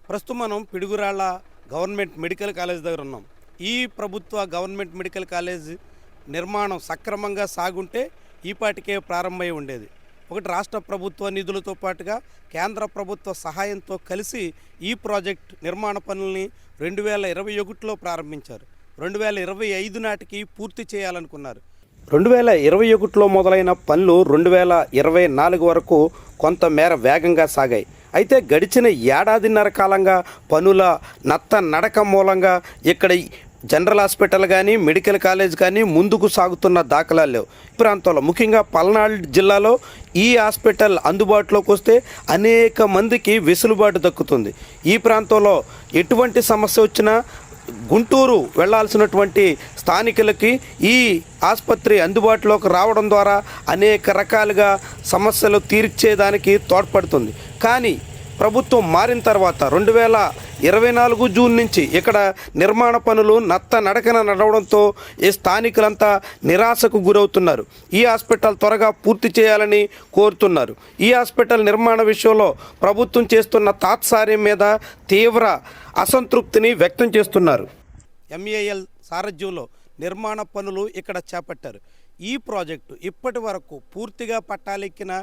ప్రస్తుతం మనం Piduguralla government medical college దగ్గర ఉన్నాం. ఈ ప్రభుత్వ గవర్నమెంట్ మెడికల్ కాలేజ్ నిర్మాణం సక్రమంగా సాగుంటే ఈపాటికే ప్రారంభమై ఉండేది. ఒకటి రాష్ట్ర ప్రభుత్వ నిధులతో పాటుగా కేంద్ర ప్రభుత్వ సహాయంతో కలిసి ఈ ప్రాజెక్ట్ నిర్మాణ పనుల్ని 2021లో ప్రారంభించారు. 2025 నాటికి పూర్తి చేయాలనుకున్నారు. 2021లో మొదలైన పనులు 2024 వరకు కొంతమేర వేగంగా సాగాయి. అయితే గడిచిన ఏడాదిన్నర కాలంగా పనుల నడక మూలంగా ఇక్కడ జనరల్ హాస్పిటల్ కానీ మెడికల్ కాలేజ్ కానీ ముందుకు సాగుతున్న దాఖలాలు లేవు. ఈ ప్రాంతంలో ముఖ్యంగా పల్నాడు జిల్లాలో ఈ హాస్పిటల్ అందుబాటులోకి వస్తే అనేక మందికి వెసులుబాటు దక్కుతుంది. ఈ ప్రాంతంలో ఎటువంటి సమస్య వచ్చినా గుంటూరు వెళ్లాల్సినటువంటి స్థానికులకి ఈ ఆసుపత్రి అందుబాటులోకి రావడం ద్వారా అనేక రకాలుగా సమస్యలు తీర్చేదానికి తోడ్పడుతుంది. కానీ ప్రభుత్వం మారిన తర్వాత 2024 జూన్ నుంచి ఇక్కడ నిర్మాణ పనులు నడకన నడవడంతో ఈ స్థానికులంతా నిరాశకు గురవుతున్నారు. ఈ హాస్పిటల్ త్వరగా పూర్తి చేయాలని కోరుతున్నారు. ఈ హాస్పిటల్ నిర్మాణ విషయంలో ప్రభుత్వం చేస్తున్న తాత్సార్యం మీద తీవ్ర అసంతృప్తిని వ్యక్తం చేస్తున్నారు. MAL సారథ్యంలో నిర్మాణ పనులు ఇక్కడ చేపట్టారు. ఈ ప్రాజెక్టు ఇప్పటి వరకు పూర్తిగా పట్టాలెక్కిన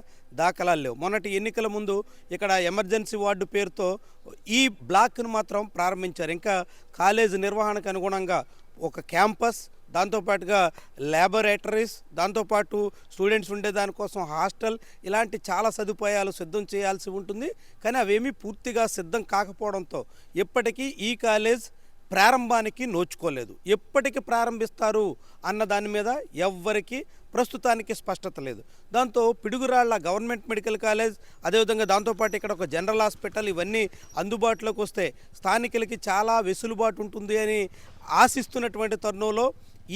దాఖలాలు లేవు. మొన్నటి ఎన్నికల ముందు ఇక్కడ ఎమర్జెన్సీ వార్డు పేరుతో ఈ బ్లాక్ను మాత్రం ప్రారంభించారు. ఇంకా కాలేజ్ నిర్వహణకు అనుగుణంగా ఒక క్యాంపస్, దాంతోపాటుగా ల్యాబొరేటరీస్, దాంతోపాటు స్టూడెంట్స్ ఉండే దానికోసం హాస్టల్, ఇలాంటి చాలా సదుపాయాలు సిద్ధం చేయాల్సి ఉంటుంది. కానీ అవేమీ పూర్తిగా సిద్ధం కాకపోవడంతో ఇప్పటికీ ఈ కాలేజ్ ప్రారంభానికి నోచుకోలేదు. ఎప్పటికి ప్రారంభిస్తారు అన్న దాని మీద ఎవ్వరికి ప్రస్తుతానికి స్పష్టత లేదు. దాంతో పిడుగురాళ్ల గవర్నమెంట్ మెడికల్ కాలేజ్, అదేవిధంగా దాంతోపాటు ఇక్కడ ఒక జనరల్ హాస్పిటల్, ఇవన్నీ అందుబాటులోకి వస్తే స్థానికులకి చాలా వెసులుబాటు ఉంటుంది అని ఆశిస్తున్నటువంటి తరుణంలో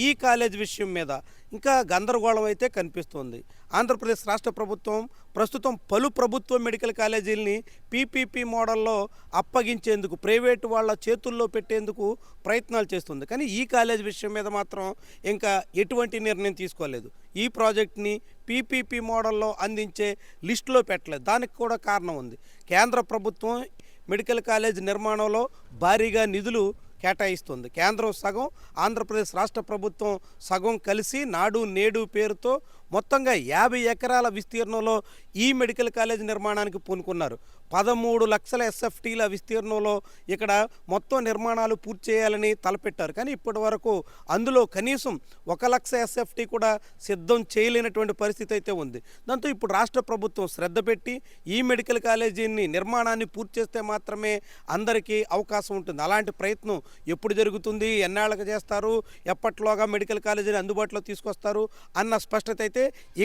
ఈ కాలేజ్ విషయం మీద ఇంకా గందరగోళం అయితే కనిపిస్తుంది. ఆంధ్రప్రదేశ్ రాష్ట్ర ప్రభుత్వం ప్రస్తుతం పలు ప్రభుత్వ మెడికల్ కాలేజీలని PPP మోడల్లో అప్పగించేందుకు, ప్రైవేటు వాళ్ళ చేతుల్లో పెట్టేందుకు ప్రయత్నాలు చేస్తుంది. కానీ ఈ కాలేజ్ విషయం మీద మాత్రం ఇంకా ఎటువంటి నిర్ణయం తీసుకోలేదు. ఈ ప్రాజెక్ట్ని PPP మోడల్లో అందించే లిస్టులో పెట్టలేదు. దానికి కూడా కారణం ఉంది. కేంద్ర ప్రభుత్వం మెడికల్ కాలేజ్ నిర్మాణంలో భారీగా నిధులు కేటాయిస్తుంది. కేంద్రం సగం, ఆంధ్రప్రదేశ్ రాష్ట్ర ప్రభుత్వం సగం కలిసి నాడు నేడు పేరుతో మొత్తంగా 50 ఎకరాల విస్తీర్ణంలో ఈ మెడికల్ కాలేజ్ నిర్మాణానికి పూనుకున్నారు. 13 లక్షల SFTల విస్తీర్ణంలో ఇక్కడ మొత్తం నిర్మాణాలు పూర్తి చేయాలని తలపెట్టారు. కానీ ఇప్పటి వరకు అందులో కనీసం 1 లక్ష SFT కూడా సిద్ధం చేయలేనటువంటి పరిస్థితి అయితే ఉంది. దాంతో ఇప్పుడు రాష్ట్ర ప్రభుత్వం శ్రద్ధ పెట్టి ఈ మెడికల్ కాలేజీని నిర్మాణాన్ని పూర్తి చేస్తే మాత్రమే అందరికీ అవకాశం ఉంటుంది. అలాంటి ప్రయత్నం ఎప్పుడు జరుగుతుంది, ఎన్నాళ్ళకి చేస్తారు, ఎప్పట్లోగా మెడికల్ కాలేజీని అందుబాటులో తీసుకొస్తారు అన్న స్పష్టత అయితే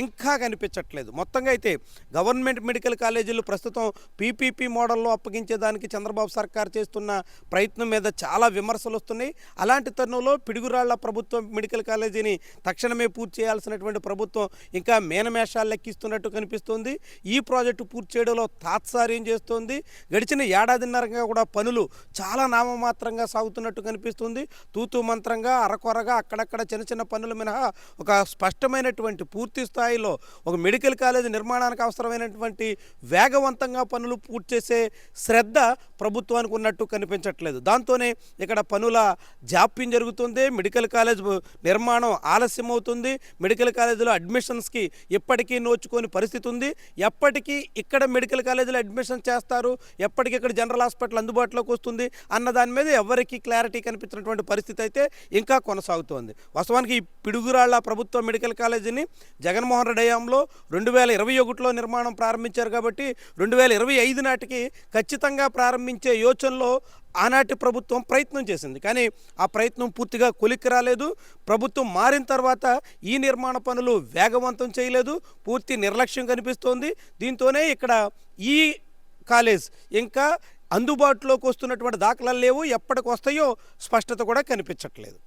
ఇంకా కనిపించట్లేదు. మొత్తంగా అయితే గవర్నమెంట్ మెడికల్ కాలేజీలు ప్రస్తుతం PPP మోడల్లో అప్పగించేదానికి చంద్రబాబు సర్కార్ చేస్తున్న ప్రయత్నం మీద చాలా విమర్శలు వస్తున్నాయి. అలాంటి తరుణంలో పిడుగురాళ్ల ప్రభుత్వం మెడికల్ కాలేజీని తక్షణమే పూర్తి చేయాల్సినటువంటి ప్రభుత్వం ఇంకా మేనమేషాలు లెక్కిస్తున్నట్టు కనిపిస్తుంది. ఈ ప్రాజెక్టు పూర్తి చేయడంలో తాత్సార్యం చేస్తోంది. గడిచిన ఏడాదిన్నరగా కూడా పనులు చాలా నామమాత్రంగా సాగుతున్నట్టు కనిపిస్తుంది. తూతూ మంత్రంగా, అరకొరగా, అక్కడక్కడ చిన్న చిన్న పనులు మినహా ఒక స్పష్టమైనటువంటి పూర్తి స్థాయిలో ఒక మెడికల్ కాలేజ్ నిర్మాణానికి అవసరమైనటువంటి వేగవంతంగా పనులు పూర్తి చేసే శ్రద్ధ ప్రభుత్వానికి ఉన్నట్టు కనిపించట్లేదు. దాంతోనే ఇక్కడ పనుల జాప్యం జరుగుతుంది. మెడికల్ కాలేజ్ నిర్మాణం ఆలస్యం అవుతుంది. మెడికల్ కాలేజీలో అడ్మిషన్స్కి ఇప్పటికీ నోచుకోని పరిస్థితి ఉంది. ఎప్పటికీ ఇక్కడ మెడికల్ కాలేజీలో అడ్మిషన్ చేస్తారు, ఎప్పటికీ ఇక్కడ జనరల్ హాస్పిటల్ అందుబాటులోకి వస్తుంది అన్న దాని మీద ఎవరికి క్లారిటీ కనిపించినటువంటి పరిస్థితి అయితే ఇంకా కొనసాగుతోంది. వాస్తవానికి ఈ పిడుగురాళ్ల ప్రభుత్వ మెడికల్ కాలేజీని జగన్మోహన్ రెడ్డి హయాంలో 2021లో నిర్మాణం ప్రారంభించారు. కాబట్టి 2025 నాటికి ఖచ్చితంగా ప్రారంభించే యోచనలో ఆనాటి ప్రభుత్వం ప్రయత్నం చేసింది. కానీ ఆ ప్రయత్నం పూర్తిగా కొలిక్కి రాలేదు. ప్రభుత్వం మారిన తర్వాత ఈ నిర్మాణ పనులు వేగవంతం చేయలేదు, పూర్తి నిర్లక్ష్యం కనిపిస్తోంది. దీంతోనే ఇక్కడ ఈ కాలేజ్ ఇంకా అందుబాటులోకి వస్తున్నటువంటి దాఖలాలు లేవు. ఎప్పటికి వస్తాయో స్పష్టత కూడా కనిపించట్లేదు.